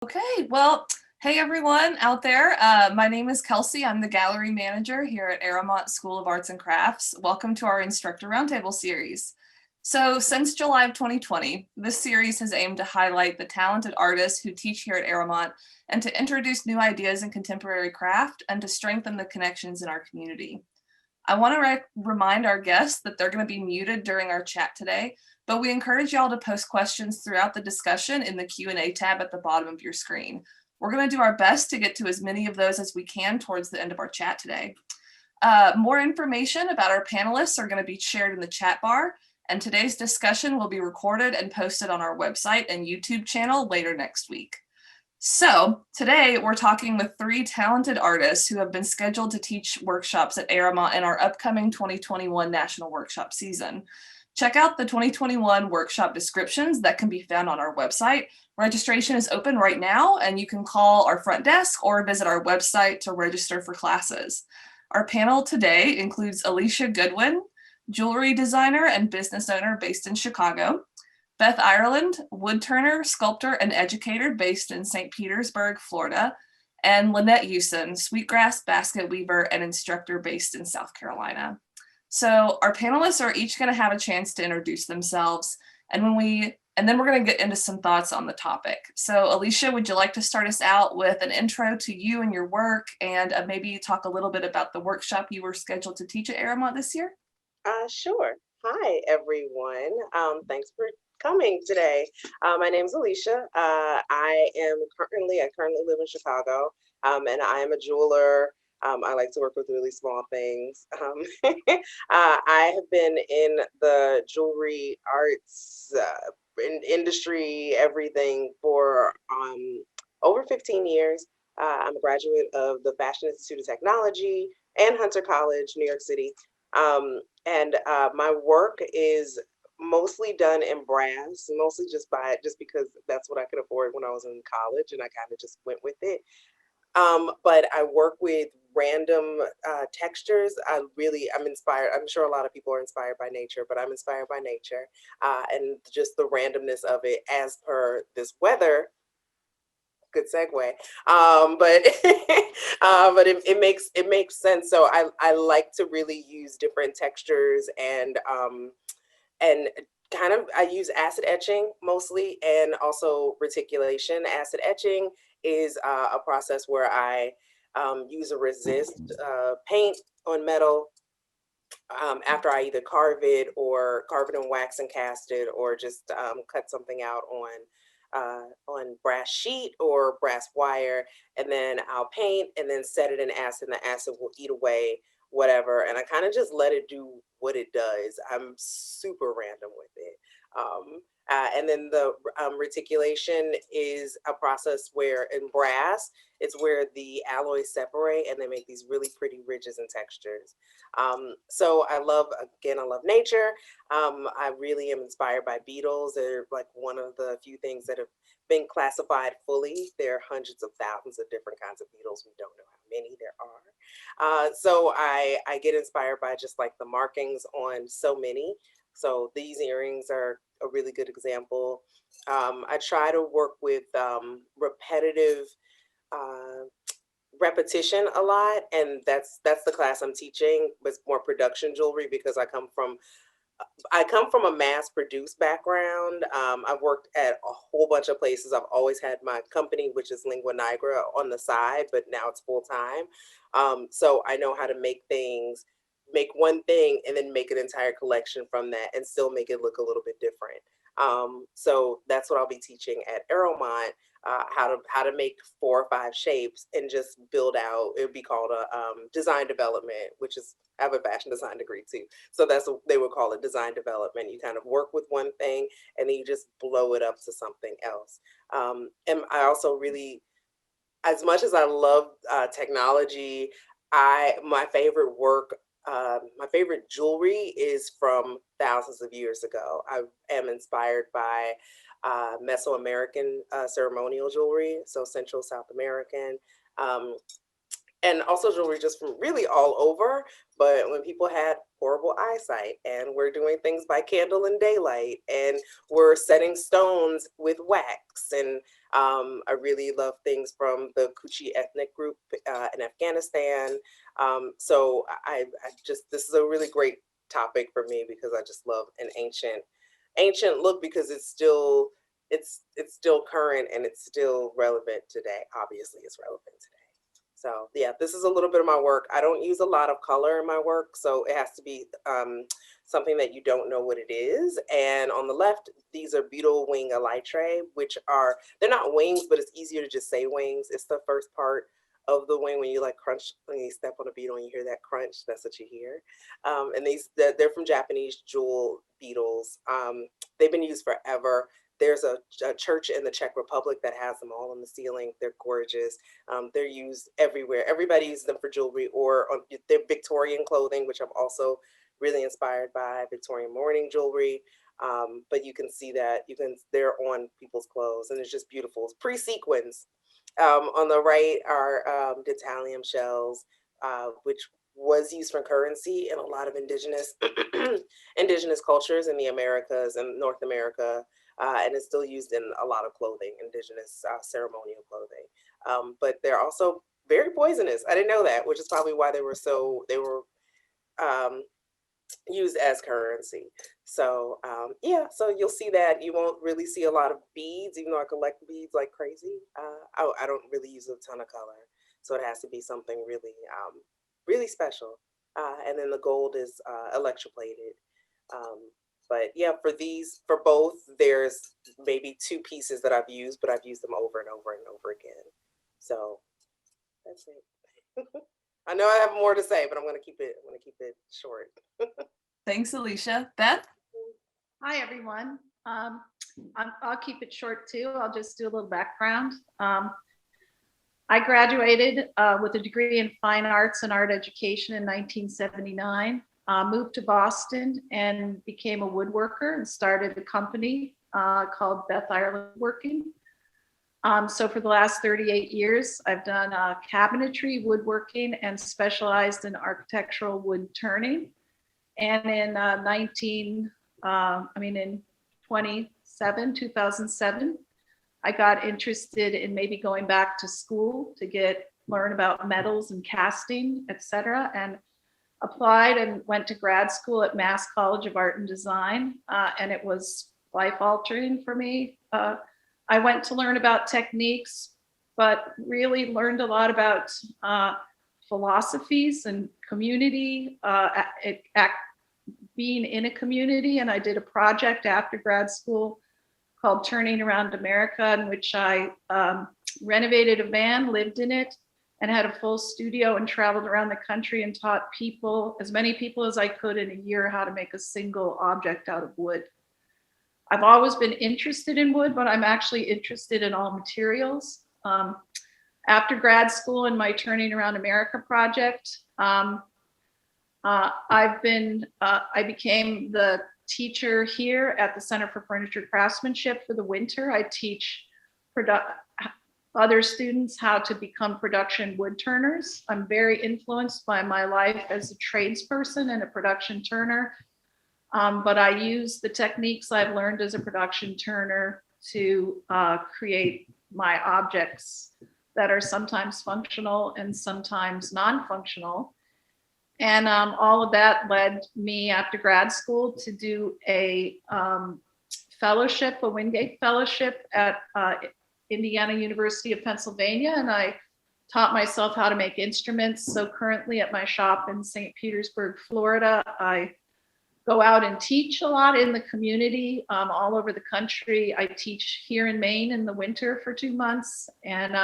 Okay, well, hey everyone out there. My name is Kelsey. I'm the gallery manager here at Arrowmont School of Arts and Crafts. Welcome to our Instructor Roundtable series. So since July of 2020, this series has aimed to highlight the talented artists who teach here at Arrowmont and to introduce new ideas in contemporary craft and to strengthen the connections in our community. I want to remind our guests that they're going to be muted during our chat today, but we encourage y'all to post questions throughout the discussion in the Q&A tab at the bottom of your screen. We're going to do our best to get to as many of those as we can towards the end of our chat today. More information about our panelists are going to be shared in the chat bar, and today's discussion will be recorded and posted on our website and YouTube channel later next week. So today we're talking with three talented artists who have been scheduled to teach workshops at Arrowmont in our upcoming 2021 National Workshop season. Check out the 2021 workshop descriptions that can be found on our website. Registration is open right now, and you can call our front desk or visit our website to register for classes. Our panel today includes Alicia Goodwin, jewelry designer and business owner based in Chicago; Beth Ireland, woodturner, sculptor, and educator based in St. Petersburg, Florida; and Lynette Youson, Sweetgrass, basket weaver, and instructor based in South Carolina. So our panelists are each going to have a chance to introduce themselves, and then we're going to get into some thoughts on the topic. So Alicia, would you like to start us out with an intro to you and your work, and maybe talk a little bit about the workshop you were scheduled to teach at Arrowmont this year? Sure. Hi, everyone. Thanks for coming today. My name is Alicia. I currently live in Chicago, and I am a jeweler. I like to work with really small things. I have been in the jewelry arts industry, everything for over 15 years. I'm a graduate of the Fashion Institute of Technology and Hunter College, New York City. And my work is mostly done in brass, mostly just because that's what I could afford when I was in college, and I kind of just went with it. But I work with random textures. I'm inspired. I'm sure a lot of people are inspired by nature, but I'm inspired by nature and just the randomness of it as per this weather. Good segue. But it makes sense. So I like to really use different textures and kind of I use acid etching mostly, and also reticulation. Acid etching is a process where I use a resist paint on metal after I either carve it in wax and cast it, or just cut something out on brass sheet or brass wire, and then I'll paint and then set it in acid, and the acid will eat away whatever, and I kind of just let it do what it does. I'm super random with it. And then the reticulation is a process where in brass, it's where the alloys separate and they make these really pretty ridges and textures. So I love nature. I really am inspired by beetles. They're like one of the few things that have been classified fully. There are hundreds of thousands of different kinds of beetles. We don't know how many there are. So I get inspired by just like the markings on so many. So these earrings are a really good example. I try to work with repetitive uh, repetition a lot, and that's the class I'm teaching. But it's more production jewelry because I come from a mass-produced background. I've worked at a whole bunch of places. I've always had my company, which is Lingua Nigra, on the side, but now it's full-time. So I know how to make one thing and then make an entire collection from that and still make it look a little bit different. So that's what I'll be teaching at Arrowmont, how to make 4 or 5 shapes and just build out. It would be called a design development, which is, I have a fashion design degree too. So that's what they would call it, design development. You kind of work with one thing and then you just blow it up to something else. And I also really, as much as I love technology, my favorite work, my favorite jewelry is from thousands of years ago. I am inspired by Mesoamerican ceremonial jewelry, so Central South American. Um, and also jewelry just from really all over. But when people had horrible eyesight, and we're doing things by candle and daylight, and we're setting stones with wax, and I really love things from the Kuchi ethnic group in Afghanistan. So I just, this is a really great topic for me because I just love an ancient look because it's still current and it's still relevant today. Obviously, it's relevant today. So yeah, this is a little bit of my work. I don't use a lot of color in my work, so it has to be something that you don't know what it is. And on the left, these are beetle wing elytrae, which are, they're not wings, but it's easier to just say wings. It's the first part of the wing when you like crunch, when you step on a beetle and you hear that crunch, that's what you hear. And they're from Japanese jewel beetles. They've been used forever. There's a church in the Czech Republic that has them all on the ceiling. They're gorgeous. They're used everywhere. Everybody uses them for jewelry or on their Victorian clothing, which I'm also really inspired by, Victorian morning jewelry. But you can see that they're on people's clothes and it's just beautiful. It's pre-sequins. On the right are Italian shells, which was used for currency in a lot of indigenous indigenous cultures in the Americas and North America. And it's still used in a lot of clothing, indigenous ceremonial clothing. But they're also very poisonous. I didn't know that, which is probably why they were used as currency. So yeah, so you'll see that you won't really see a lot of beads, even though I collect beads like crazy. I don't really use a ton of color, so it has to be something really, really special. And then the gold is electroplated. But yeah, for both, there's maybe two pieces that I've used, but I've used them over and over and over again. So that's it. I know I have more to say, but I'm gonna keep it short. Thanks, Alicia. Beth? Hi, everyone. I'll keep it short too. I'll just do a little background. I graduated with a degree in fine arts and art education in 1979. Moved to Boston and became a woodworker and started a company called Beth Ireland Woodworking. So for the last 38 years, I've done cabinetry, woodworking, and specialized in architectural wood turning. And in 2007, I got interested in maybe going back to school to learn about metals and casting, etc. And applied and went to grad school at Mass College of Art and Design, and it was life-altering for me. I went to learn about techniques, but really learned a lot about philosophies and community, being in a community. And I did a project after grad school called Turning Around America, in which I renovated a van, lived in it, and had a full studio and traveled around the country and taught as many people as I could in a year, how to make a single object out of wood. I've always been interested in wood, but I'm actually interested in all materials. After grad school and my Turning Around America project, I became the teacher here at the Center for Furniture Craftsmanship for the winter. I teach other students how to become production woodturners. I'm very influenced by my life as a tradesperson and a production turner. But I use the techniques I've learned as a production turner to create my objects that are sometimes functional and sometimes non-functional. And all of that led me after grad school to do a fellowship, a Wingate fellowship at Indiana University of Pennsylvania. And I taught myself how to make instruments. So currently at my shop in St. Petersburg, Florida, I go out and teach a lot in the community all over the country. I teach here in Maine in the winter for 2 months and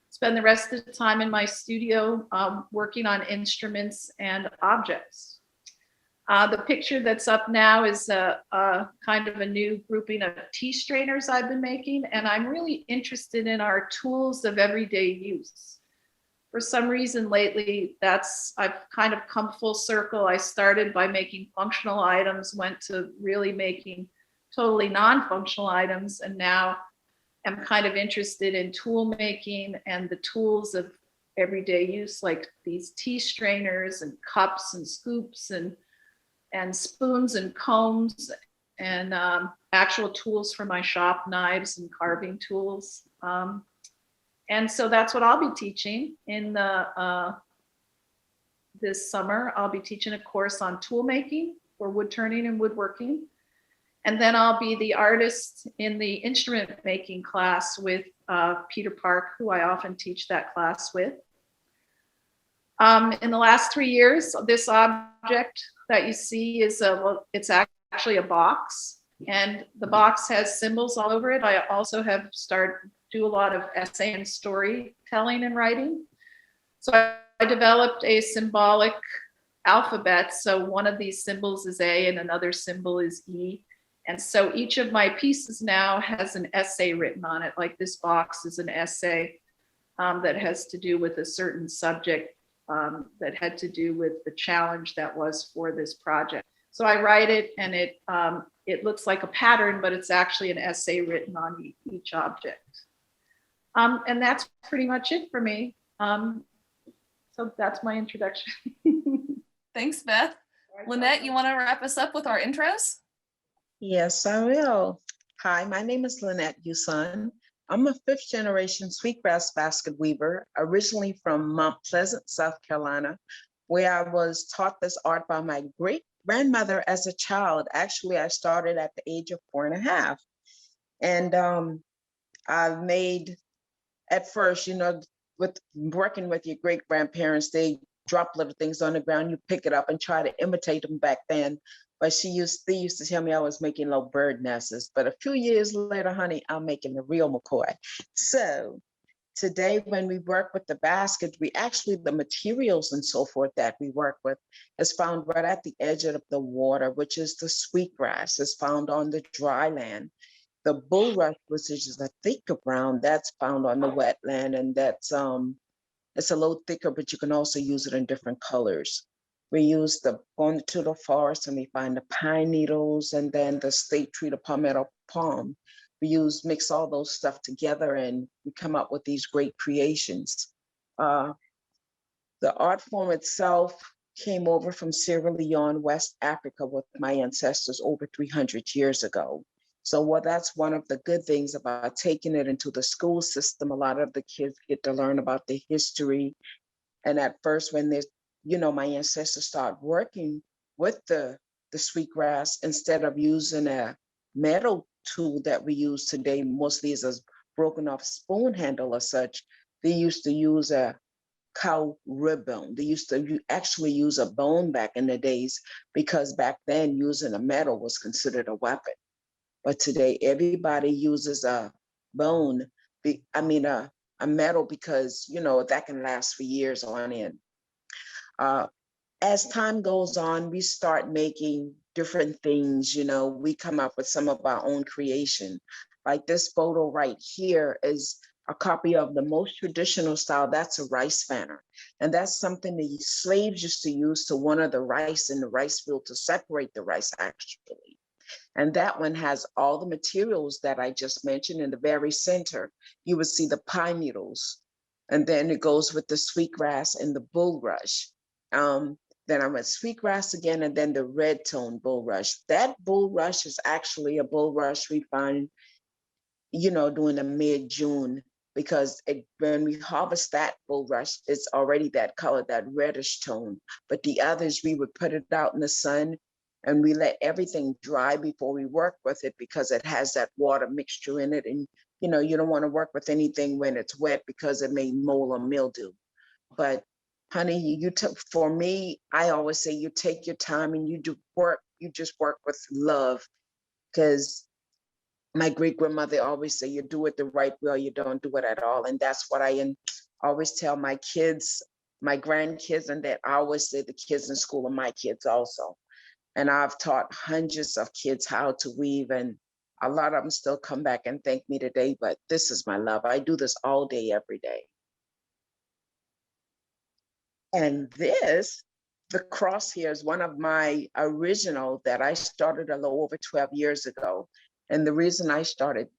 spend the rest of the time in my studio working on instruments and objects. The picture that's up now is a kind of a new grouping of tea strainers I've been making, and I'm really interested in our tools of everyday use. For some reason lately, I've kind of come full circle. I started by making functional items, went to really making totally non-functional items, and now I'm kind of interested in tool making and the tools of everyday use, like these tea strainers and cups and scoops and spoons and combs and actual tools for my shop, knives and carving tools. And so that's what I'll be teaching in the this summer. I'll be teaching a course on tool making for wood turning and woodworking. And then I'll be the artist in the instrument making class with Peter Park, who I often teach that class with. In the last 3 years, this object that you see is it's actually a box, and the box has symbols all over it. I also have do a lot of essay and storytelling and writing. So I developed a symbolic alphabet. So one of these symbols is A and another symbol is E. And so each of my pieces now has an essay written on it. Like this box is an essay that has to do with a certain subject that had to do with the challenge that was for this project. So I write it, and it looks like a pattern, but it's actually an essay written on each object. And that's pretty much it for me. So that's my introduction. Thanks, Beth. Lynette, you want to wrap us up with our intros? Yes, I will. Hi, my name is Lynette Youson. I'm a 5th generation Sweetgrass basket weaver, originally from Mount Pleasant, South Carolina, where I was taught this art by my great grandmother as a child. Actually, I started at the age of 4.5. And I made, at first, with working with your great grandparents, they drop little things on the ground, you pick it up and try to imitate them back then. But they used to tell me I was making little bird nests. But a few years later, honey, I'm making the real McCoy. So today, when we work with the basket, the materials and so forth that we work with is found right at the edge of the water, which is the sweetgrass, is found on the dry land. The bulrush, which is a thicker brown, that's found on the wetland, and that's it's a little thicker, but you can also use it in different colors. We go into the forest and we find the pine needles and then the state tree, the palmetto palm. We mix all those stuff together and we come up with these great creations. The art form itself came over from Sierra Leone, West Africa, with my ancestors over 300 years ago. So that's one of the good things about taking it into the school system. A lot of the kids get to learn about the history. And at first, when my ancestors start working with the sweetgrass, instead of using a metal tool that we use today, mostly as a broken off spoon handle or such, they used to use a cow rib bone. They used to actually use a bone back in the days, because back then using a metal was considered a weapon. But today everybody uses a bone, a metal, because that can last for years on end. As time goes on, we start making different things. We come up with some of our own creation. Like this photo right here is a copy of the most traditional style. That's a rice fanner. And that's something the slaves used to use to winnow the rice in the rice field to separate the rice, actually. And that one has all the materials that I just mentioned. In the very center, you would see the pine needles. And then it goes with the sweetgrass and the bulrush. Then I'm at sweetgrass again, and then the red tone bulrush. That bulrush is actually a bulrush we find, during the mid-June, because when we harvest that bulrush, it's already that color, that reddish tone. But the others, we would put it out in the sun, and we let everything dry before we work with it, because it has that water mixture in it. And, you don't want to work with anything when it's wet, because it may mold or mildew. But honey, for me, I always say you take your time and you just work with love, because my great grandmother always say you do it the right way or you don't do it at all. And that's what I always tell my kids, my grandkids, and that I always say the kids in school are my kids also. And I've taught hundreds of kids how to weave, and a lot of them still come back and thank me today, but this is my love. I do this all day, every day. And the cross here is one of my original that I started a little over 12 years ago. And the reason I started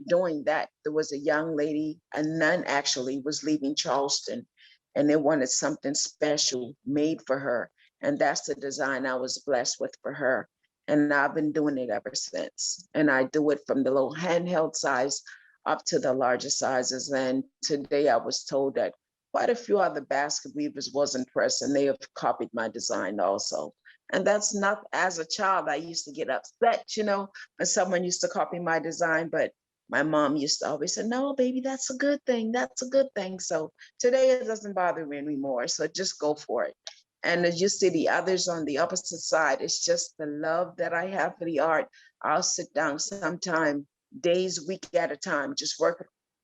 doing that, there was a young lady, a nun actually, was leaving Charleston, and they wanted something special made for her. And that's the design I was blessed with for her. And I've been doing it ever since. And I do it from the little handheld size up to the larger sizes. And today I was told that quite a few other basket weavers was impressed and they have copied my design also. And that's not, as a child, I used to get upset, when someone used to copy my design, but my mom used to always say, no, baby, that's a good thing. That's a good thing. So today it doesn't bother me anymore. So just go for it. And as you see the others on the opposite side, it's just the love that I have for the art. I'll sit down sometime, days, week at a time, just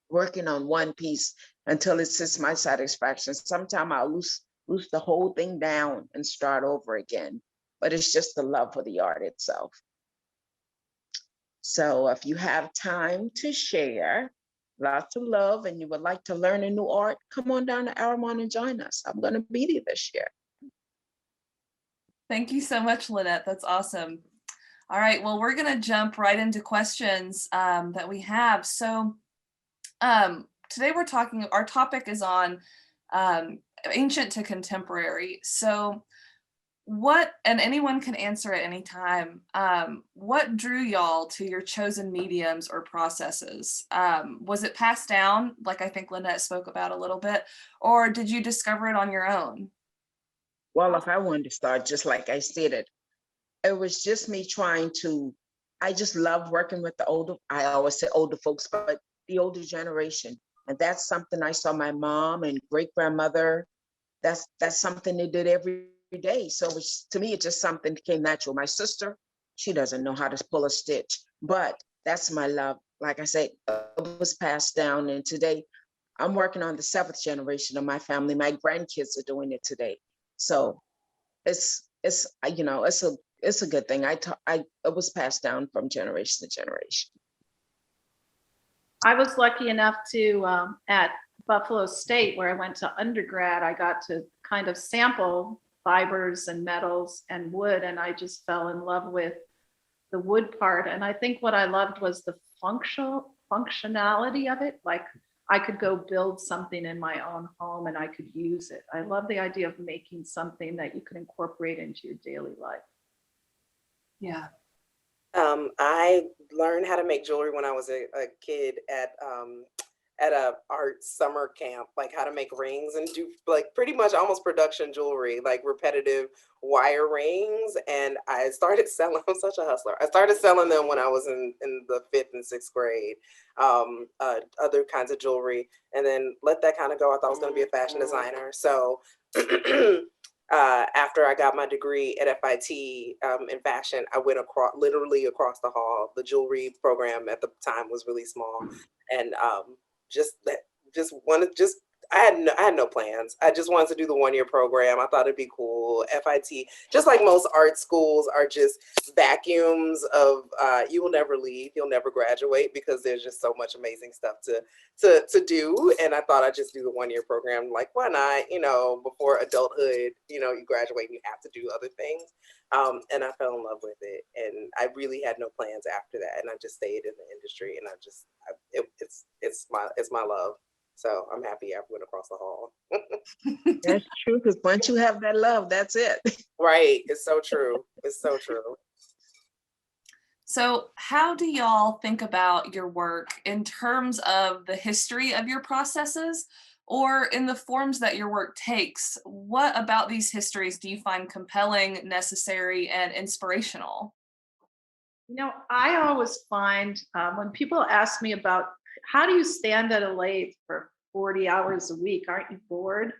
working on one piece until it sits my satisfaction. Sometimes I'll lose the whole thing down and start over again. But it's just the love for the art itself. So if you have time to share, lots of love, and you would like to learn a new art, come on down to Arrowmont and join us. I'm going to be there this year. Thank you so much, Lynette. That's awesome. All right, well, we're going to jump right into questions that we have. So today our topic is on ancient to contemporary. So and anyone can answer at any time, what drew y'all to your chosen mediums or processes? Was it passed down, like I think Lynette spoke about a little bit, or did you discover it on your own? Well, if I wanted to start, just like I stated, it was just me I just love working with I always say older folks, but the older generation. And that's something I saw my mom and great grandmother, that's something they did every day. So to me, it's just something that came natural. My sister, she doesn't know how to pull a stitch, but that's my love. Like I said, it was passed down. And today I'm working on the 7th generation of my family. My grandkids are doing it today. So it's a good thing. It was passed down from generation to generation. I was lucky enough to, at Buffalo State, where I went to undergrad, I got to kind of sample fibers and metals and wood, and I just fell in love with the wood part. And I think what I loved was the functionality of it. Like I could go build something in my own home and I could use it. I love the idea of making something that you can incorporate into your daily life. Yeah. I learned how to make jewelry when I was a kid at a art summer camp, like how to make rings and do like pretty much almost production jewelry, like repetitive wire rings. And I started selling, I'm such a hustler. I started selling them when I was in the 5th and 6th grade, other kinds of jewelry, and then let that kind of go. I thought I was going to be a fashion designer. So after I got my degree at FIT in fashion, I went literally across the hall. The jewelry program at the time was really small, and I had no plans. I just wanted to do the 1-year program. I thought it'd be cool. FIT, just like most art schools, are just vacuums of you will never leave, you'll never graduate, because there's just so much amazing stuff to do. And I thought I'd just do the 1-year program. Like, why not? Before adulthood, you graduate and you have to do other things. And I fell in love with it, and I really had no plans after that. And I just stayed in the industry, and it's my love. So I'm happy I went across the hall. That's true, because once you have that love, that's it. Right. It's so true. It's so true. So how do y'all think about your work in terms of the history of your processes, or in the forms that your work takes? What about these histories do you find compelling, necessary, and inspirational? I always find when people ask me about how do you stand at a lathe for 40 hours a week, aren't you bored?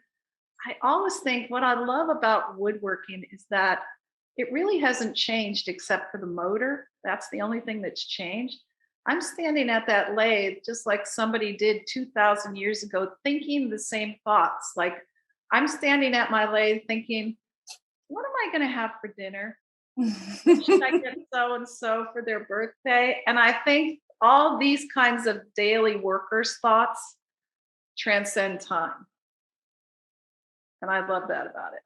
I always think what I love about woodworking is that it really hasn't changed except for the motor. That's the only thing that's changed. I'm standing at that lathe just like somebody did 2,000 years ago, thinking the same thoughts. Like I'm standing at my lathe thinking, what am I going to have for dinner? Should I get so-and-so for their birthday? And I think all these kinds of daily workers' thoughts transcend time. And I love that about it.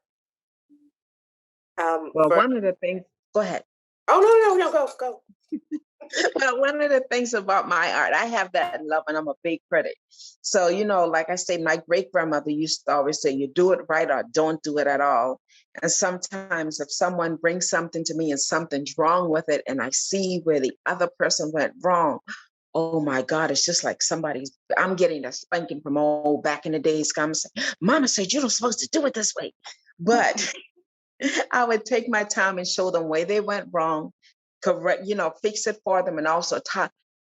Well, one of the things, go ahead. Oh, no, go. Well, one of the things about my art, I have that love, and I'm a big critic. So, like I say, my great grandmother used to always say, you do it right or don't do it at all. And sometimes if someone brings something to me and something's wrong with it, and I see where the other person went wrong, oh my God, it's just like I'm getting a spanking from old back in the days. Mama said, you're not supposed to do it this way. But I would take my time and show them where they went wrong, correct, fix it for them, and also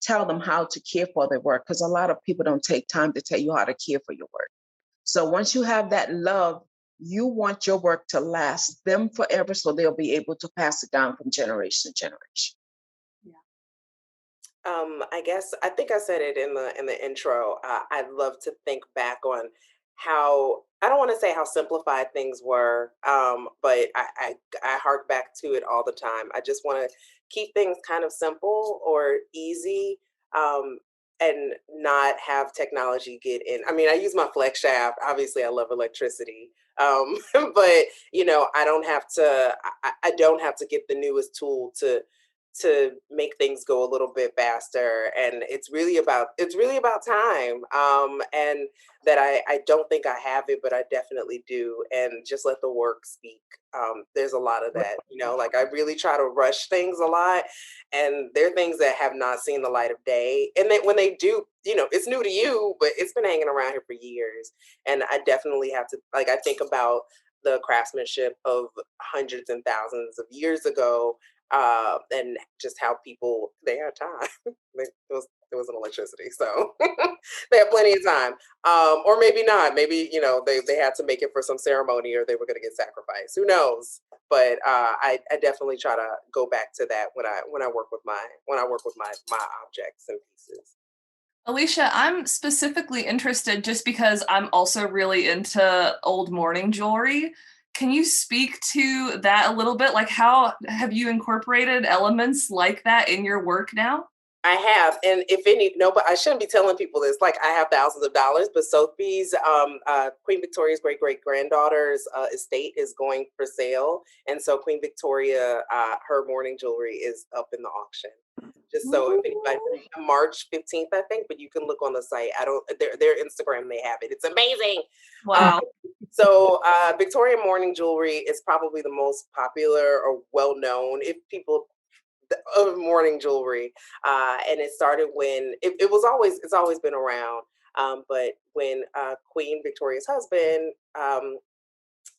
tell them how to care for their work. Because a lot of people don't take time to tell you how to care for your work. So once you have that love, you want your work to last them forever, so they'll be able to pass it down from generation to generation. I think I said it in the intro. I'd love to think back on how, I don't want to say how simplified things were, but I hark back to it all the time. I just want to keep things kind of simple or easy, and not have technology get in. I mean, I use my flex shaft. Obviously, I love electricity, but I don't have to. I don't have to get the newest tool to make things go a little bit faster. And it's really about time, and that I don't think I have it, but I definitely do. And just let the work speak. There's a lot of that, like I really try to rush things a lot, and there are things that have not seen the light of day, and then when they do, it's new to you, but it's been hanging around here for years. And I definitely have to, like, I think about the craftsmanship of hundreds and thousands of years ago, and just how people, they had time. There was an electricity, so they had plenty of time. Or maybe not. Maybe they had to make it for some ceremony, or they were going to get sacrificed. Who knows? But I definitely try to go back to that when I work with my objects and pieces. Alicia, I'm specifically interested just because I'm also really into old mourning jewelry. Can you speak to that a little bit? Like, how have you incorporated elements like that in your work now? I have, and if any, no, but I shouldn't be telling people this. Like, I have thousands of dollars, but Sophie's, Queen Victoria's great great granddaughter's estate is going for sale, and so Queen Victoria, her mourning jewelry is up in the auction. Just so if anybody, March 15th, I think, but you can look on the site. I don't, their Instagram, they have it. It's amazing. Wow. So Victorian mourning jewelry is probably the most popular or well known, if people, of mourning jewelry, and it started when it's always been around, but when Queen Victoria's husband,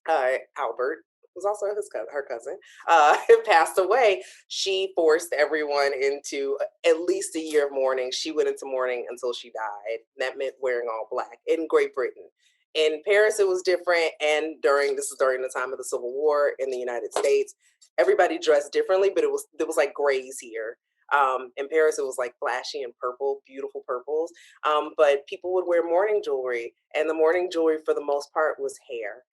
Albert, was also her cousin, passed away, she forced everyone into at least a year of mourning. She went into mourning until she died. That meant wearing all black in Great Britain. In Paris, it was different. And during the time of the Civil War in the United States, everybody dressed differently, but it was like grays here. In Paris, it was like flashy and purple, beautiful purples. But people would wear mourning jewelry, and the mourning jewelry for the most part was hair.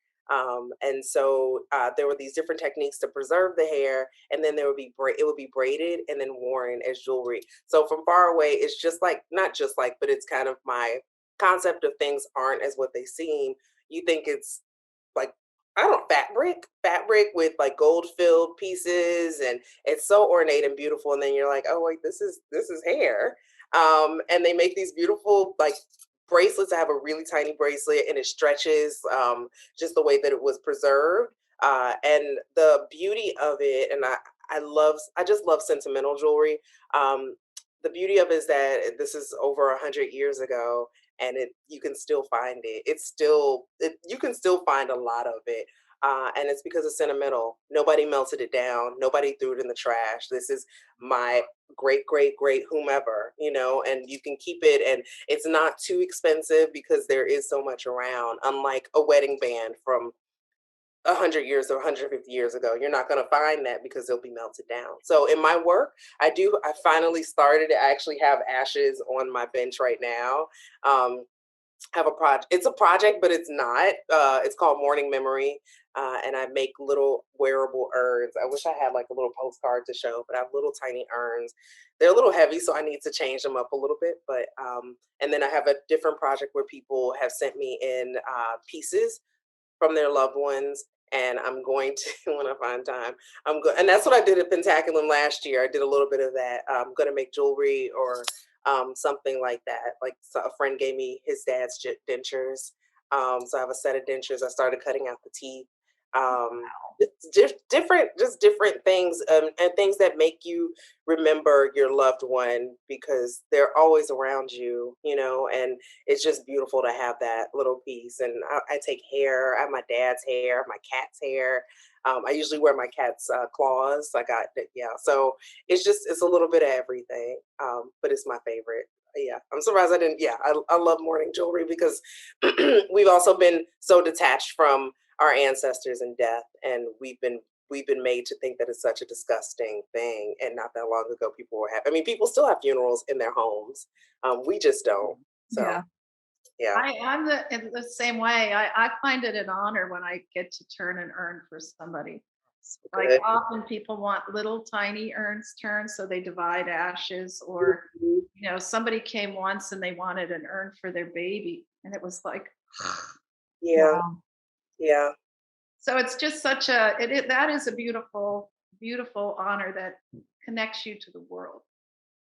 And so there were these different techniques to preserve the hair, and then it would be braided and then worn as jewelry. So from far away, it's just like, not just like, but it's kind of my concept of things aren't as what they seem. You think it's like, I don't know, fabric with like gold filled pieces, and it's so ornate and beautiful. And then you're like, oh wait, this is hair. And they make these beautiful like bracelets. I have a really tiny bracelet, and it stretches, just the way that it was preserved. And the beauty of it, and I just love sentimental jewelry. The beauty of it is that this is over 100 years ago, and you can still find it. You can still find a lot of it. And it's because it's sentimental. Nobody melted it down. Nobody threw it in the trash. This is my great, great, great whomever, and you can keep it, and it's not too expensive because there is so much around. Unlike a wedding band from 100 years or 150 years ago, you're not going to find that because they'll be melted down. So in my work, I finally started to actually have ashes on my bench right now. Have a project. It's a project, but it's not. It's called Morning Memory, and I make little wearable urns. I wish I had like a little postcard to show, but I have little tiny urns. They're a little heavy, so I need to change them up a little bit. But and then I have a different project where people have sent me in pieces from their loved ones, and I'm going to, when I find time, and that's what I did at Pentaculum last year. I did a little bit of that. I'm going to make jewelry or something like that. Like, so a friend gave me his dad's dentures. So I have a set of dentures. I started cutting out the teeth. Different things, and things that make you remember your loved one, because they're always around you, and it's just beautiful to have that little piece. And I take hair. I have my dad's hair, my cat's hair. I usually wear my cat's claws. So it's a little bit of everything, but it's my favorite. Yeah, I'm surprised I didn't. Yeah, I love mourning jewelry, because we've also been so detached from our ancestors and death, and we've been made to think that it's such a disgusting thing. And not that long ago, people still have funerals in their homes. We just don't. So Yeah. yeah. I'm in the same way. I find it an honor when I get to turn an urn for somebody. Like, Good. often people want little tiny urns turned, so they divide ashes, or Mhm. somebody came once and they wanted an urn for their baby, and it was like, Yeah, Wow. yeah, so it's just such a that is a beautiful, beautiful honor that connects you to the world.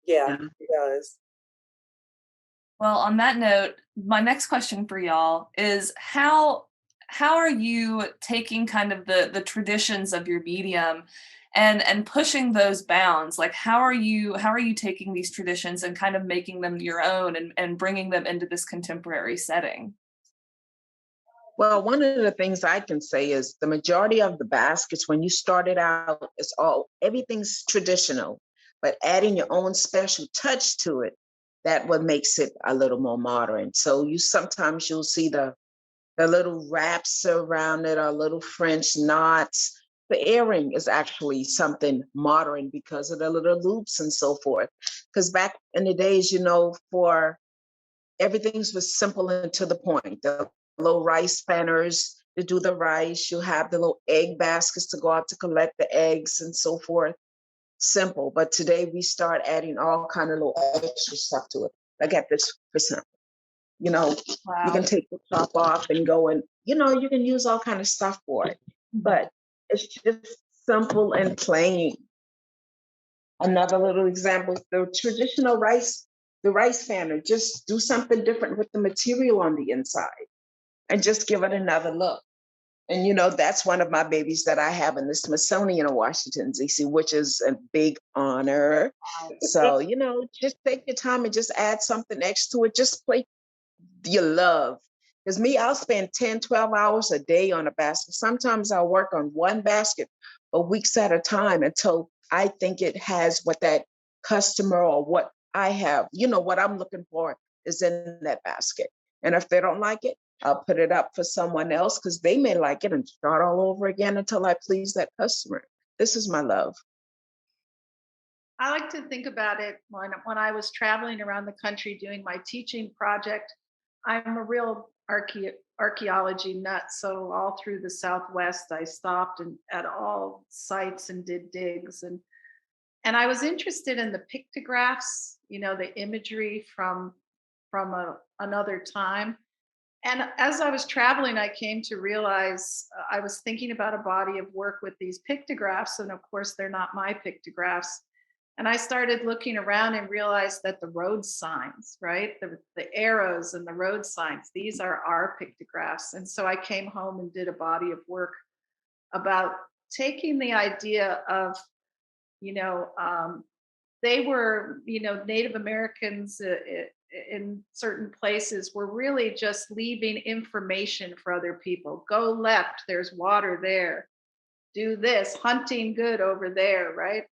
yeah, Yeah. it does. Well, on that note, my next question for y'all is how are you taking kind of the traditions of your medium and pushing those bounds? Like how are you taking these traditions and kind of making them your own and bringing them into this contemporary setting? Well, one of the things I can say is the majority of the baskets, when you started out, everything's traditional, but adding your own special touch to it, that what makes it a little more modern. So you'll see the little wraps around it, or little French knots. The earring is actually something modern because of the little loops and so forth. Because back in the days, for everything's was simple and to the point. The little rice fanners to do the rice. You have the little egg baskets to go out to collect the eggs and so forth. Simple. But today we start adding all kind of little extra stuff to it. I got this for example. You can Wow. take the top off and go, and you can use all kind of stuff for it. But it's just simple and plain. Another little example, the rice fanner, just do something different with the material on the inside and just give it another look. And that's one of my babies that I have in the Smithsonian of Washington, D.C., which is a big honor. So, just take your time and just add something next to it. Just play your love. Because I'll spend 10, 12 hours a day on a basket. Sometimes I'll work on one basket for weeks at a time until I think it has what that customer or what I have, what I'm looking for is in that basket. And if they don't like it, I'll put it up for someone else because they may like it and start all over again until I please that customer. This is my love. I like to think about it when I was traveling around the country doing my teaching project. I'm a real archaeology nut, so all through the Southwest, I stopped at all sites and did digs, and I was interested in the pictographs, the imagery from another time. And as I was traveling, I came to realize I was thinking about a body of work with these pictographs, and of course, they're not my pictographs. And I started looking around and realized that the road signs, right? The arrows and the road signs, these are our pictographs. And so I came home and did a body of work about taking the idea of, you know, um, they were, Native Americans in certain places were really just leaving information for other people. Go left, there's water there. Do this, hunting good over there, right?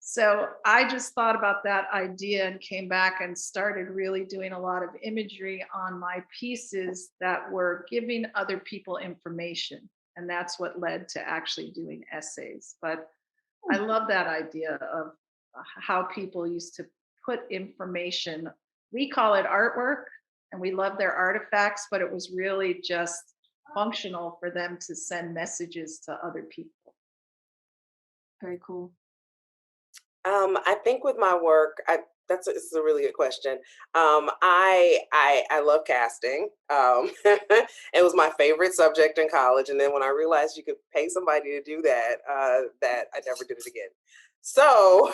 So I just thought about that idea and came back and started really doing a lot of imagery on my pieces that were giving other people information. And that's what led to actually doing essays. But I love that idea of how people used to put information. We call it artwork and we love their artifacts, but it was really just functional for them to send messages to other people. Very cool. I think with my work, this is a really good question. I love casting. It was my favorite subject in college, and then when I realized you could pay somebody to do that, that I never did it again. So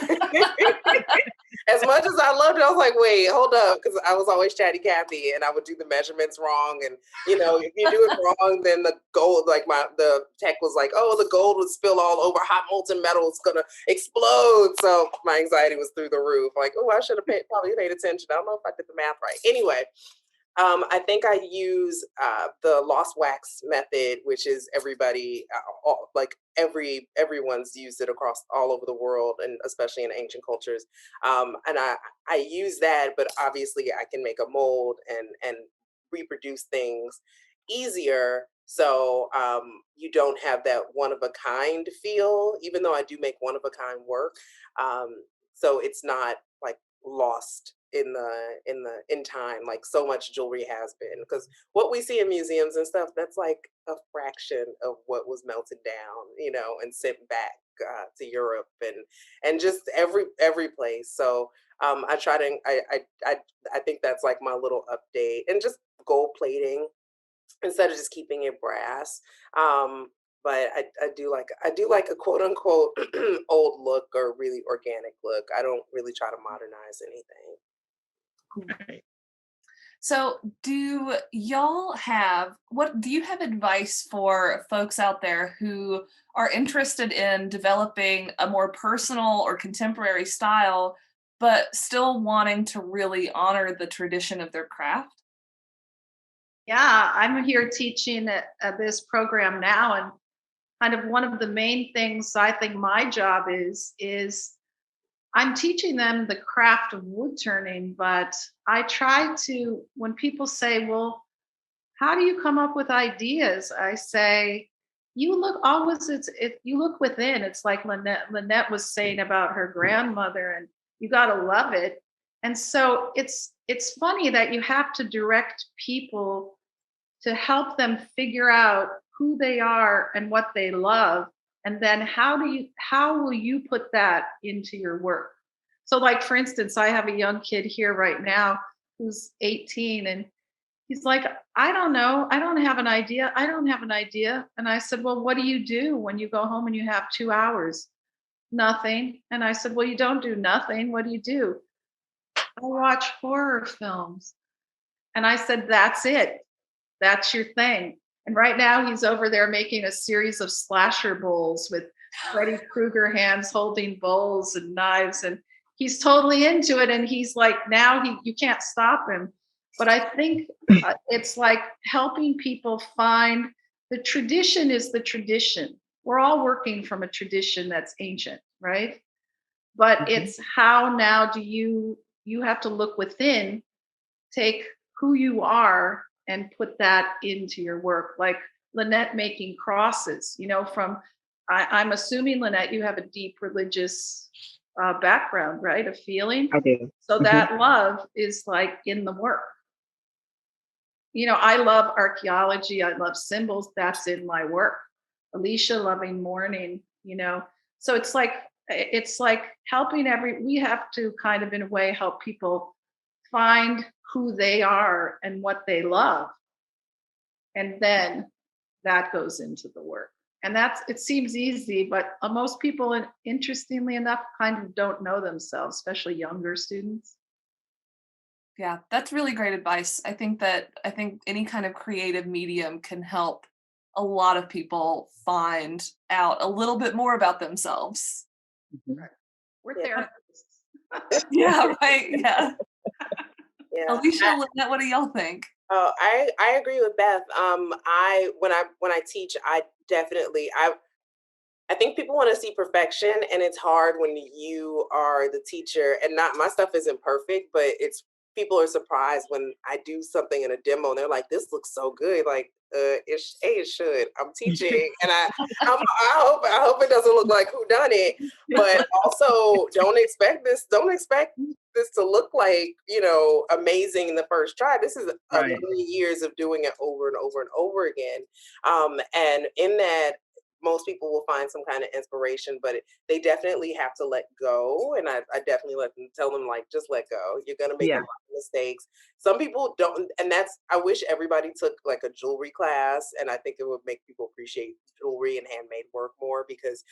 as much as I loved it, I was like, wait, hold up, because I was always chatty Cathy, and I would do the measurements wrong, and if you do it wrong, then the gold, like the tech was like, oh, the gold would spill all over, hot molten metal is gonna explode. So my anxiety was through the roof. Like, oh, I should have probably paid attention. I don't know if I did the math right. Anyway. I think I use the lost wax method, which is everyone's used it across all over the world, and especially in ancient cultures. And I use that, but obviously I can make a mold and reproduce things easier. So you don't have that one of a kind feel, even though I do make one of a kind work. So it's not like lost in time like so much jewelry has been, because what we see in museums and stuff, that's like a fraction of what was melted down, and sent back to Europe and just every place. So I try to I think that's like my little update, and just gold plating instead of just keeping it brass. But I do like a quote unquote old look or really organic look. I don't really try to modernize anything. So do you have advice for folks out there who are interested in developing a more personal or contemporary style, but still wanting to really honor the tradition of their craft? Yeah, I'm here teaching at this program now, and kind of one of the main things I think my job is I'm teaching them the craft of wood turning, but I try to, when people say, well, how do you come up with ideas? I say, you look always, you look within. It's like Lynette was saying about her grandmother, and you got to love it. And so it's funny that you have to direct people to help them figure out who they are and what they love, and then how will you put that into your work. So like, for instance, I have a young kid here right now who's 18, and he's like, I don't know, I don't have an idea, and I said, well, what do you do when you go home and you have 2 hours? Nothing. And I said, well, you don't do nothing, what do you do? I watch horror films. And I said, that's it, that's your thing. And right now he's over there making a series of slasher bowls with Freddy Krueger hands holding bowls and knives, and he's totally into it. And he's like, now you can't stop him. But I think it's like helping people find the tradition is the tradition. We're all working from a tradition that's ancient, right? But it's how now do you have to look within, take who you are and put that into your work. Like Lynette making crosses, from, I'm assuming, Lynette, you have a deep religious background, right? A feeling. I do. So that love is like in the work. I love archaeology. I love symbols. That's in my work. Alicia loving mourning, So it's like helping we have to kind of in a way help people find who they are and what they love. And then that goes into the work. And it seems easy, but most people, interestingly enough, kind of don't know themselves, especially younger students. Yeah, that's really great advice. I think any kind of creative medium can help a lot of people find out a little bit more about themselves. We're therapists. Yeah, right. Yeah. Yeah. Alicia, Lynette, what do y'all think? I agree with Beth. When I teach, I think people want to see perfection, and it's hard when you are the teacher, and not my stuff isn't perfect, but people are surprised when I do something in a demo and they're like, this looks so good. Like, it should. I'm teaching, and I hope it doesn't look like who done it, but also don't expect this to look like, amazing in the first try. This is many years of doing it over and over and over again. And in that, most people will find some kind of inspiration, but they definitely have to let go. And I definitely tell them, like, just let go. You're going to make a lot of mistakes. Some people don't. And I wish everybody took like a jewelry class. And I think it would make people appreciate jewelry and handmade work more, because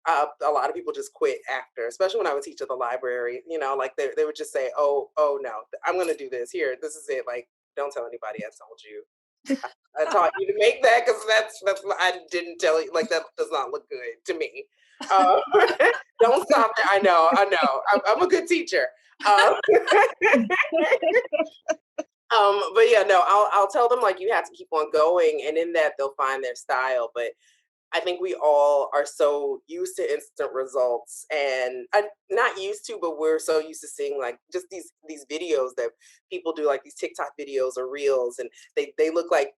a lot of people just quit after, especially when I would teach at the library, you know, like they would just say, oh no, I'm going to do this here. This is it. Like, don't tell anybody I told you. I taught you to make that because that's what I didn't tell you. Like, that does not look good to me. Don't stop there. I know. I'm a good teacher. But yeah, no, I'll tell them, like, you have to keep on going, and in that they'll find their style. But I think we all are so used to instant results, and not used to, but we're so used to seeing like just these videos that people do, like these TikTok videos or reels, and they look like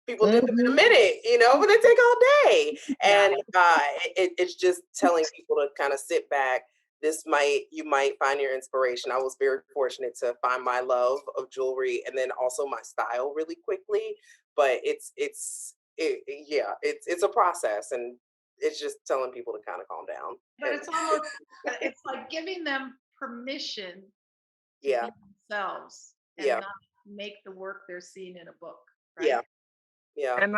people do them in a minute, you know, but they take all day. And it's just telling people to kind of sit back. You might find your inspiration. I was very fortunate to find my love of jewelry and then also my style really quickly. But it's a process, and it's just telling people to kind of calm down. But it's like giving them permission to Yeah, be themselves and yeah, not make the work they're seeing in a book, right? yeah. And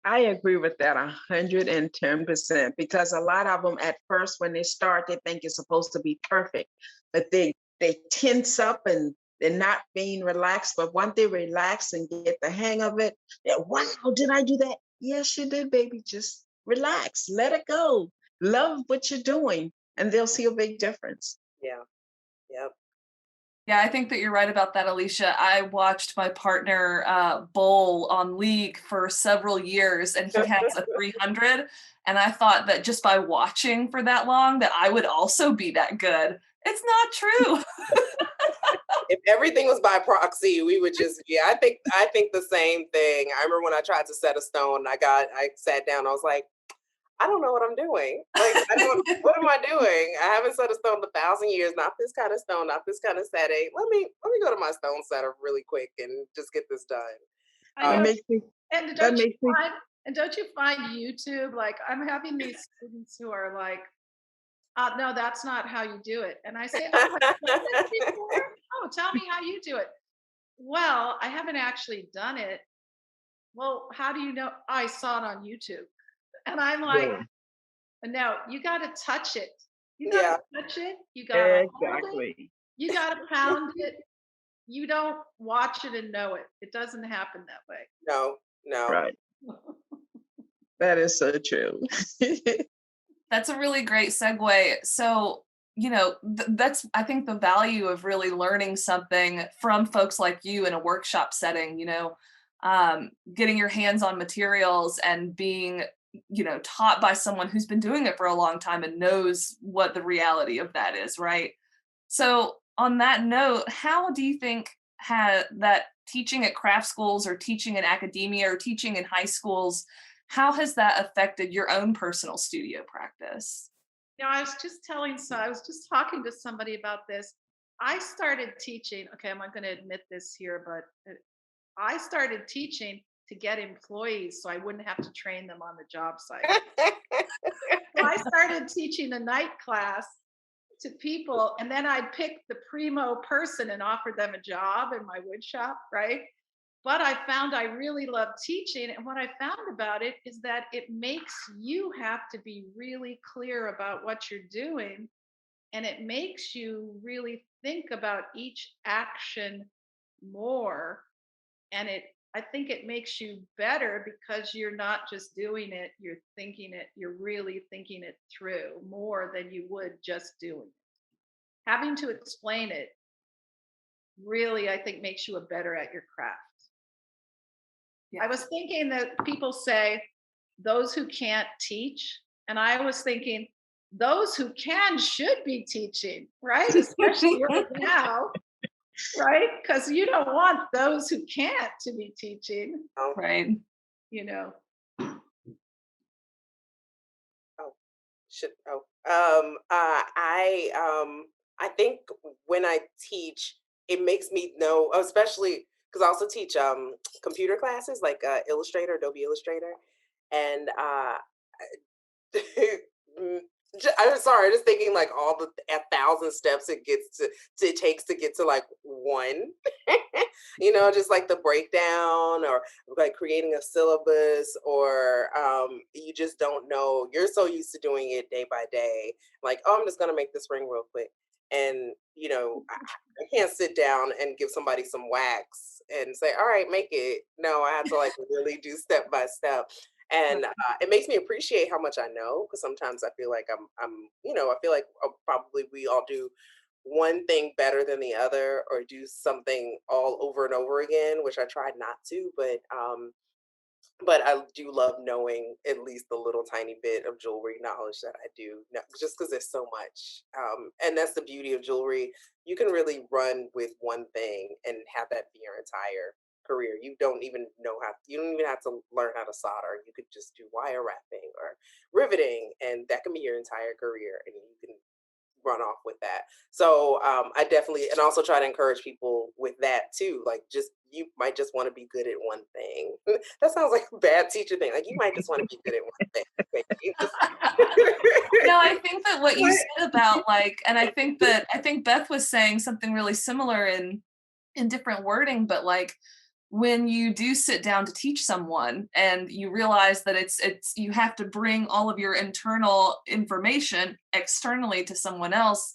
I agree with that 110%, because a lot of them at first when they start, they think it's supposed to be perfect, but they tense up and they're not being relaxed. But once they relax and get the hang of it, wow, did I do that? Yes, you did, baby. Just relax, let it go, love what you're doing, and they'll see a big difference. Yeah. Yep. Yeah, I think that you're right about that, Alicia. I watched my partner bowl on League for several years, and he has a 300. And I thought that just by watching for that long, that I would also be that good. It's not true. If everything was by proxy, we would just, I think the same thing. I remember when I tried to set a stone, I sat down, I was like, I don't know what I'm doing. Like, what am I doing? I haven't set a stone in 1,000 years, not this kind of stone, not this kind of setting. Let me go to my stone setter really quick and just get this done. I know. Makes me, And that makes me, don't you find YouTube, like I'm having these students who are like, no, that's not how you do it. And I say, oh, have you done this before? Oh, tell me how you do it. Well, I haven't actually done it. Well, how do you know? I saw it on YouTube. And I'm like, no, you got to touch it. You got Yeah. to touch it. You got to hold it. exactly. You got to pound it. You don't watch it and know it. It doesn't happen that way. No. Right. That is so true. That's a really great segue. So, you know, that's, I think, the value of really learning something from folks like you in a workshop setting, you know, getting your hands on materials and being, you know, taught by someone who's been doing it for a long time and knows what the reality of that is, right? So on that note, how do you think that teaching at craft schools or teaching in academia or teaching in high schools, how has that affected your own personal studio practice? You know, I was just talking to somebody about this. I started teaching, okay, I'm not going to admit this here, but I started teaching to get employees so I wouldn't have to train them on the job site. So I started teaching a night class to people, and then I'd pick the primo person and offer them a job in my wood shop, right? But I found I really love teaching. And what I found about it is that it makes you have to be really clear about what you're doing. And it makes you really think about each action more. And I think it makes you better because you're not just doing it, you're thinking it, you're really thinking it through more than you would just doing it. Having to explain it really, I think, makes you a better at your craft. I was thinking that people say those who can't teach, and I was thinking those who can should be teaching, right? Especially right now, right? Because you don't want those who can't to be teaching, Right. you know. I think when I teach, it makes me know, especially because I also teach computer classes like Illustrator, Adobe Illustrator, and I'm sorry, just thinking like all the 1,000 steps it takes to get to like one, just like the breakdown or like creating a syllabus or you just don't know. You're so used to doing it day by day, like, oh, I'm just gonna make this ring real quick. And I can't sit down and give somebody some wax and say, all right, make it. No, I have to like really do step by step. And it makes me appreciate how much I know, because sometimes I feel like I feel like probably we all do one thing better than the other or do something all over and over again, which I tried not to, but I do love knowing at least a little tiny bit of jewelry knowledge that I do, just because there's so much. And that's the beauty of jewelry. You can really run with one thing and have that be your entire career. You don't even have to learn how to solder. You could just do wire wrapping or riveting, and that can be your entire career. And you can run off with that. So I definitely, and also try to encourage people with that too. Like, you might just want to be good at one thing. That sounds like a bad teacher thing. Like, you might just want to be good at one thing. No, I think that what you said about and I think Beth was saying something really similar in different wording, but like when you do sit down to teach someone and you realize that it's you have to bring all of your internal information externally to someone else,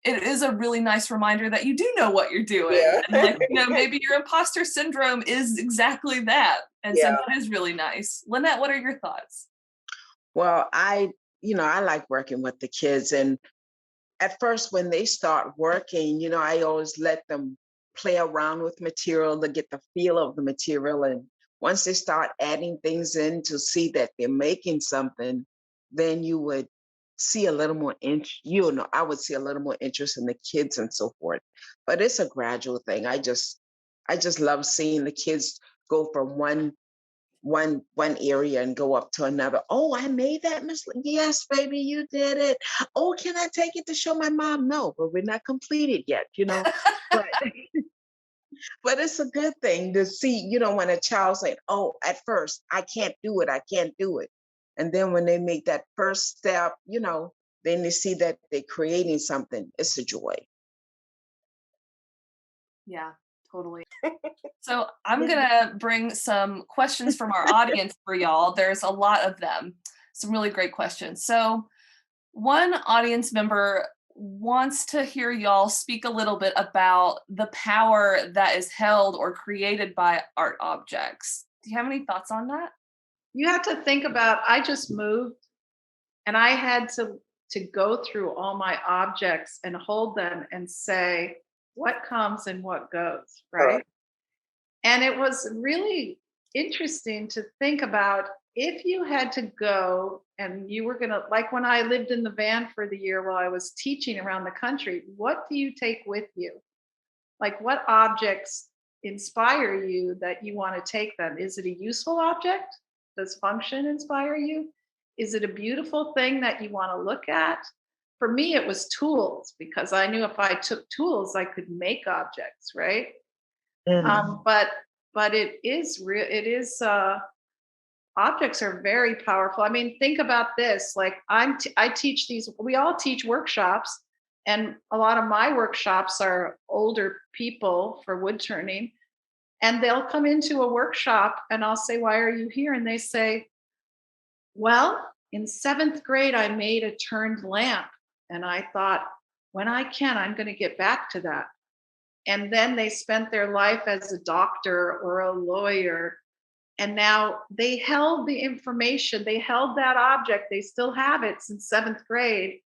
it is a really nice reminder that you do know what you're doing. Yeah. And maybe your imposter syndrome is exactly that. And so that is really nice. Lynette, what are your thoughts? Well, I like working with the kids. And at first, when they start working, I always let them play around with material to get the feel of the material. And once they start adding things in to see that they're making something, then you would see a little more I would see a little more interest in the kids and so forth. But it's a gradual thing. I just love seeing the kids go from one area and go up to another. Oh, I made that, Miss. Yes, baby, you did it. Oh, can I take it to show my mom? No, but we're not completed yet, But but it's a good thing to see, when a child say, oh, at first I can't do it. And then when they make that first step, then they see that they're creating something. It's a joy. Yeah, totally. So I'm gonna bring some questions from our audience for y'all. There's a lot of them, some really great questions. So one audience member wants to hear y'all speak a little bit about the power that is held or created by art objects. Do you have any thoughts on that? You have to think about, I just moved and I had to go through all my objects and hold them and say, what comes and what goes, right? And it was really interesting to think about, if you had to go and you were gonna, like when I lived in the van for the year while I was teaching around the country, what do you take with you? Like, what objects inspire you that you want to take them? Is it a useful object? Does function inspire you? Is it a beautiful thing that you want to look at? For me, it was tools, because I knew if I took tools, I could make objects, right? But it is real. It is. Objects are very powerful. I mean, think about this. Like, I teach these. We all teach workshops, and a lot of my workshops are older people for wood turning, and they'll come into a workshop, and I'll say, "Why are you here?" And they say, "Well, in 7th grade, I made a turned lamp, and I thought, when I can, I'm going to get back to that." And then they spent their life as a doctor or a lawyer. And now they held the information, they held that object, they still have it since 7th grade,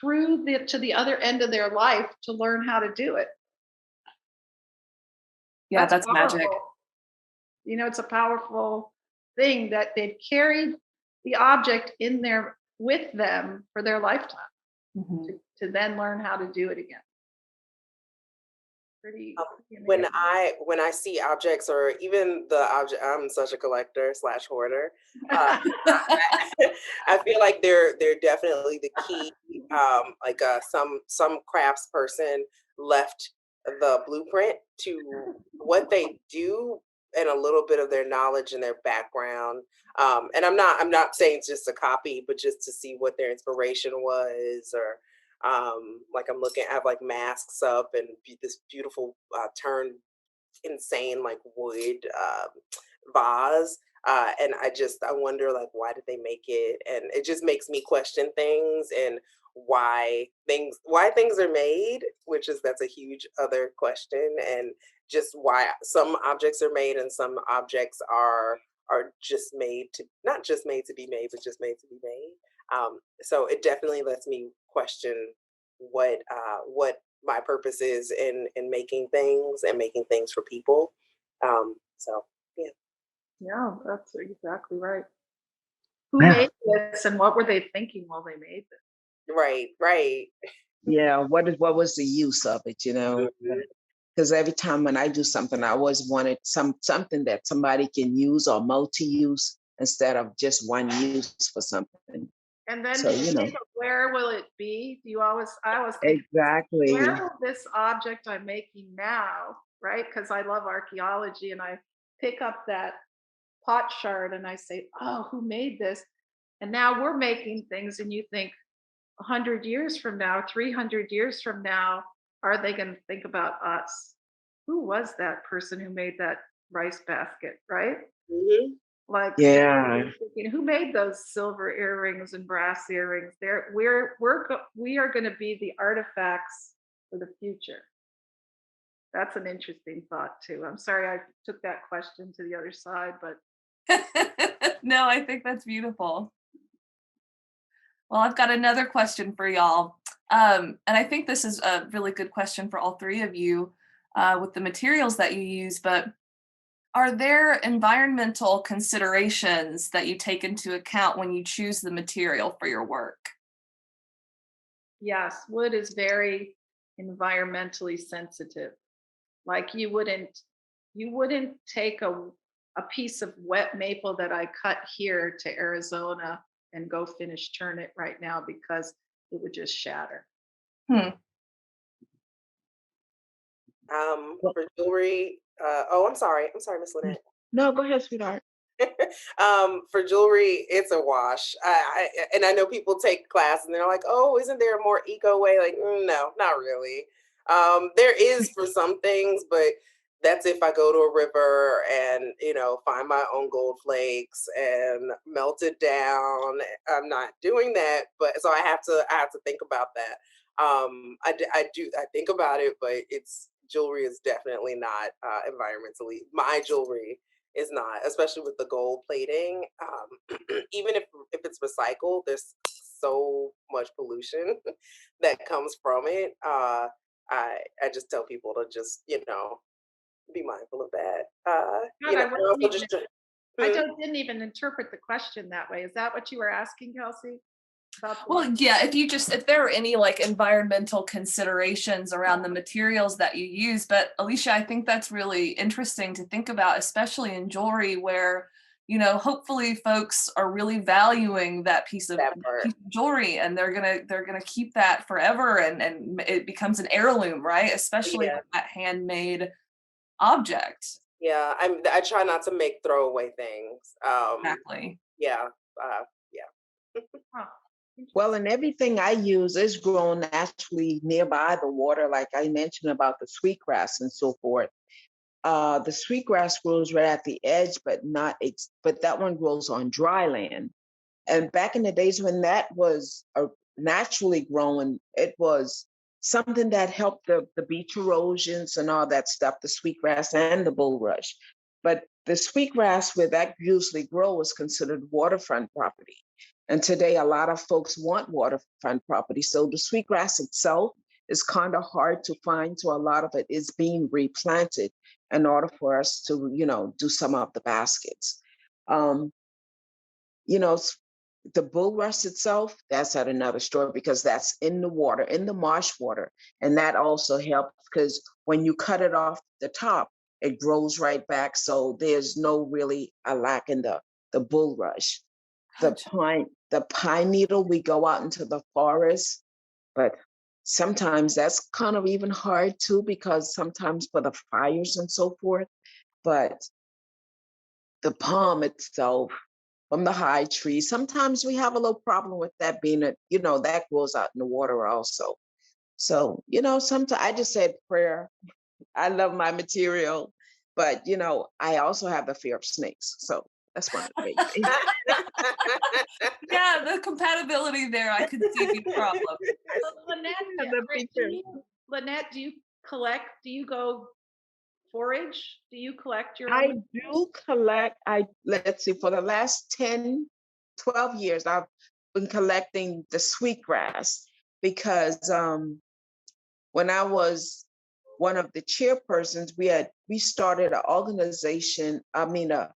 to the other end of their life to learn how to do it. Yeah, that's magic. It's a powerful thing that they've carried the object in there with them for their lifetime, to then learn how to do it again. Pretty when I see objects, or even the object, I'm such a collector / hoarder. I feel like they're definitely the key. Like some crafts person left the blueprint to what they do a little bit of their knowledge and their background. And I'm not saying it's just a copy, but just to see what their inspiration was, or like I'm looking, I have like masks up and this beautiful turned insane like wood vase. And I wonder, like, why did they make it? And it just makes me question things, and why things are made, that's a huge other question. And just why some objects are made and some objects are just made to, not just made to be made, but just made to be made. So it definitely lets me question what my purpose is in making things and making things for people. So yeah. Yeah, that's exactly right. Who made this and what were they thinking while they made this? Right. Yeah, what was the use of it, you know? Mhm. Because every time when I do something, I always wanted something that somebody can use or multi-use instead of just one use for something. And then So, do you you know, think of where will it be? I always think, exactly. where will this object I'm making now, right? Because I love archaeology and I pick up that pot shard and I say, oh, who made this? And now we're making things, and you think 100 years from now, 300 years from now, are they going to think about us? Who was that person who made that rice basket, right? Mhm. Like, Yeah. thinking, who made those silver earrings and brass earrings? We are going to be the artifacts for the future. That's an interesting thought too. I'm sorry I took that question to the other side, but No, I think that's beautiful. Well, I've got another question for y'all. And I think this is a really good question for all three of you with the materials that you use, but are there environmental considerations that you take into account when you choose the material for your work? yes, wood is very environmentally sensitive. Like you wouldn't take a piece of wet maple that I cut here to Arizona and go finish turn it right now because it would just shatter. Hmm. For jewelry, oh, I'm sorry, Miss Lynette. No, go ahead, sweetheart. For jewelry, it's a wash. And I know people take class and they're like, "Oh, isn't there a more eco way?" Like, no, not really. There is for some things, but that's if I go to a river and find my own gold flakes and melt it down. I'm not doing that, but so I have to think about that. I think about it, but it's jewelry is definitely not environmentally. My jewelry is not, especially with the gold plating. Even if it's recycled, there's so much pollution that comes from it. I just tell people to just be mindful of that. God, I And wasn't also even just didn't even interpret the question that way. Is that what you were asking, Kelsey? Well, yeah, if there are any like environmental considerations around the materials that you use, but Alicia, I think that's really interesting to think about, especially in jewelry where, hopefully folks are really valuing that piece of jewelry and they're gonna keep that forever and it becomes an heirloom, right? Especially yeah. with that handmade object. Yeah, I try not to make throwaway things. Exactly. Yeah, yeah. Huh. Well, and everything I use is grown naturally nearby the water, like I mentioned about the sweetgrass and so forth. The sweetgrass grows right at the edge, but but that one grows on dry land. And back in the days when that was naturally growing, it was something that helped the beach erosions and all that stuff, the sweetgrass and the bulrush. But the sweetgrass where that usually grows is considered waterfront property. And today, a lot of folks want waterfront property. So the sweetgrass itself is kind of hard to find. So a lot of it is being replanted in order for us to, do some of the baskets. Um, you know, the bulrush itself, that's at another story because that's in the water, in the marsh water. And that also helps because when you cut it off the top, it grows right back. So there's no really a lack in the bulrush. Gotcha. The pine needle, we go out into the forest, but sometimes that's kind of even hard too, because sometimes for the fires and so forth. But the palm itself from the high tree. Sometimes we have a little problem with that being that grows out in the water also. So, sometimes I just said prayer. I love my material, but I also have the fear of snakes. So that's one of the big things. Yeah, the compatibility there, I could see the problem. Lynette, do you go forage? Do you collect your I own? do collect. Let's see, for the last 10, 12 years, I've been collecting the sweetgrass because when I was one of the chairpersons, we started an organization, a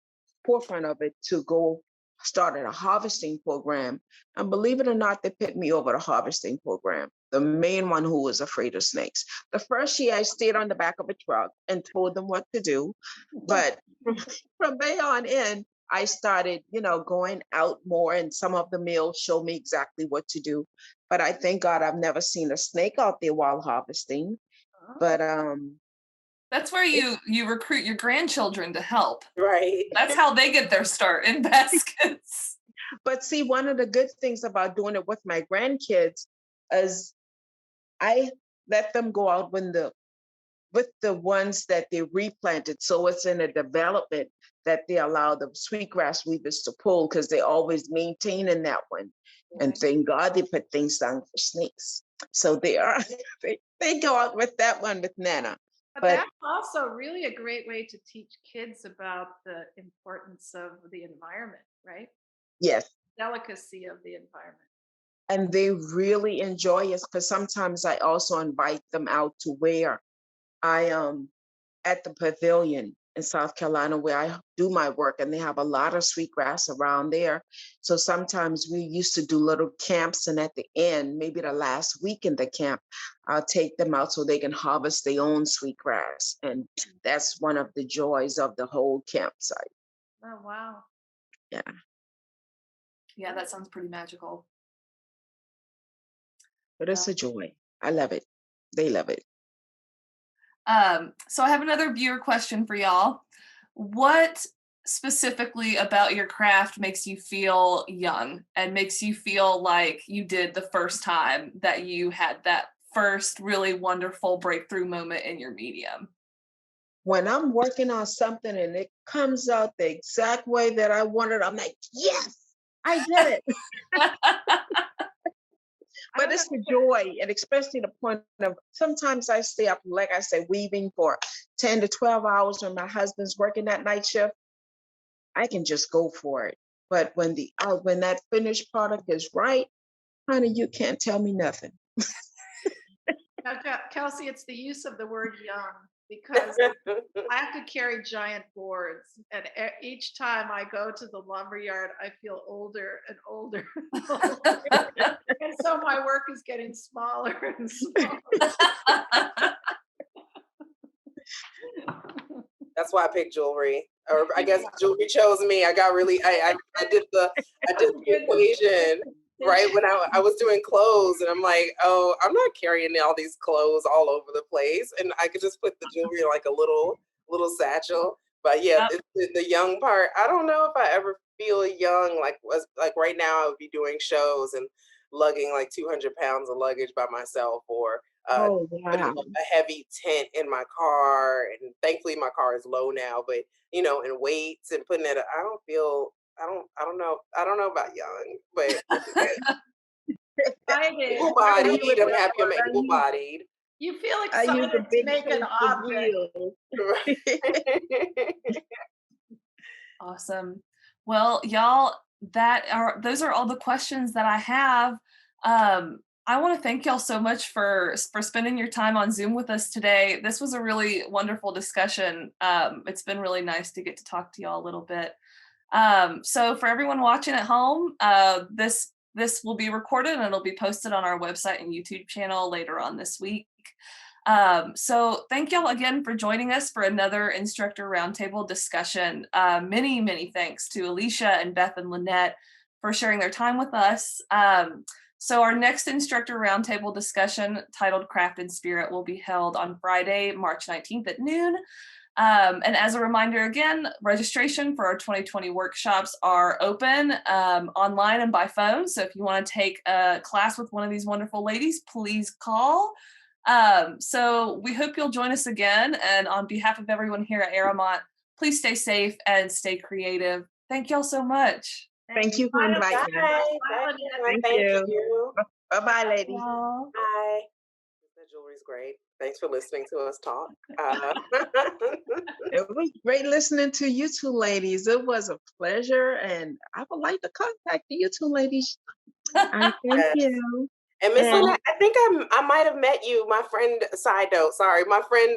forefront of it to go started a harvesting program. And believe it or not, they picked me over the harvesting program, the main one who was afraid of snakes. The first year I stayed on the back of a truck and told them what to do. But from there on in, I started, going out more, and some of the mills showed me exactly what to do. But I thank God I've never seen a snake out there while harvesting. But that's where you recruit your grandchildren to help. Right. That's how they get their start in baskets. But see, one of the good things about doing it with my grandkids is I let them go out with the ones that they replanted. So it's in a development that they allow the sweetgrass weavers to pull because they're always maintaining that one. And thank God they put things down for snakes. So they go out with that one with Nana. But that's also really a great way to teach kids about the importance of the environment, right? Yes. Delicacy of the environment. And they really enjoy it because sometimes I also invite them out to where I at the pavilion in South Carolina where I do my work, and they have a lot of sweetgrass around there. So sometimes we used to do little camps, and at the end, maybe the last week in the camp, I'll take them out so they can harvest their own sweetgrass. And that's one of the joys of the whole campsite. Oh, wow. Yeah. Yeah, that sounds pretty magical. But it's a joy. I love it. They love it. So I have another viewer question for y'all. What specifically about your craft makes you feel young and makes you feel like you did the first time that you had that first really wonderful breakthrough moment in your medium? When I'm working on something and it comes out the exact way that I wanted, I'm like, yes, I did it. But it's the joy, and especially the point of sometimes I stay up, like I said, weaving for 10 to 12 hours when my husband's working that night shift. I can just go for it. But when that finished product is right, honey, you can't tell me nothing. Now, Kelsey, it's the use of the word young, because I have to carry giant boards, and each time I go to the lumber yard, I feel older and older. And older. And so my work is getting smaller and smaller. That's why I picked jewelry, or I guess jewelry chose me. I got really, I did the equation. Right when I was doing clothes, and I'm like, oh, I'm not carrying all these clothes all over the place, and I could just put the jewelry in like a little satchel. But yeah, the young part, I don't know if I ever feel young. Like right now, I would be doing shows and lugging like 200 pounds of luggage by myself, or putting up a heavy tent in my car. And thankfully, my car is low now, but and weights and putting it. I don't know about young, but able-bodied. I'm happy I'm able-bodied. You feel excited to make an object. Awesome. Well, y'all, those are all the questions that I have. I want to thank y'all so much for spending your time on Zoom with us today. This was a really wonderful discussion. It's been really nice to get to talk to y'all a little bit. So for everyone watching at home, this will be recorded and it'll be posted on our website and YouTube channel later on this week. So thank y'all again for joining us for another Instructor Roundtable discussion. Many, many thanks to Alicia and Beth and Lynette for sharing their time with us. So our next Instructor Roundtable discussion, titled Craft and Spirit, will be held on Friday, March 19th at noon. And as a reminder, again, registration for our 2020 workshops are open online and by phone. So if you want to take a class with one of these wonderful ladies, please call. So we hope you'll join us again. And on behalf of everyone here at Arrowmont, please stay safe and stay creative. Thank y'all so much. Thank you for inviting us. Bye. Thank Thank you. you. Bye-bye, ladies. Bye. That jewelry's great. Thanks for listening to us talk. It was great listening to you two ladies. It was a pleasure, and I would like to contact you two ladies. I thank you. And Miss And- Lynette, I think I might have met you. My friend, side note, sorry, my friend,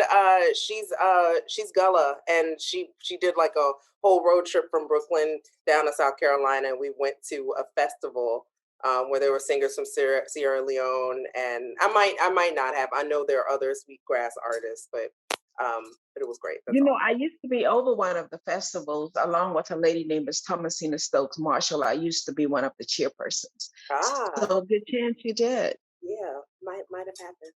she's Gullah, and she did like a whole road trip from Brooklyn down to South Carolina, and we went to a festival where there were singers from Sierra Leone, and I might not have. I know there are other Sweetgrass artists, but it was great. That's You know, all. I used to be over one of the festivals along with a lady named Miss Thomasina Stokes Marshall. I used to be one of the chairpersons. Ah, So good chance you did. yeah, might have happened.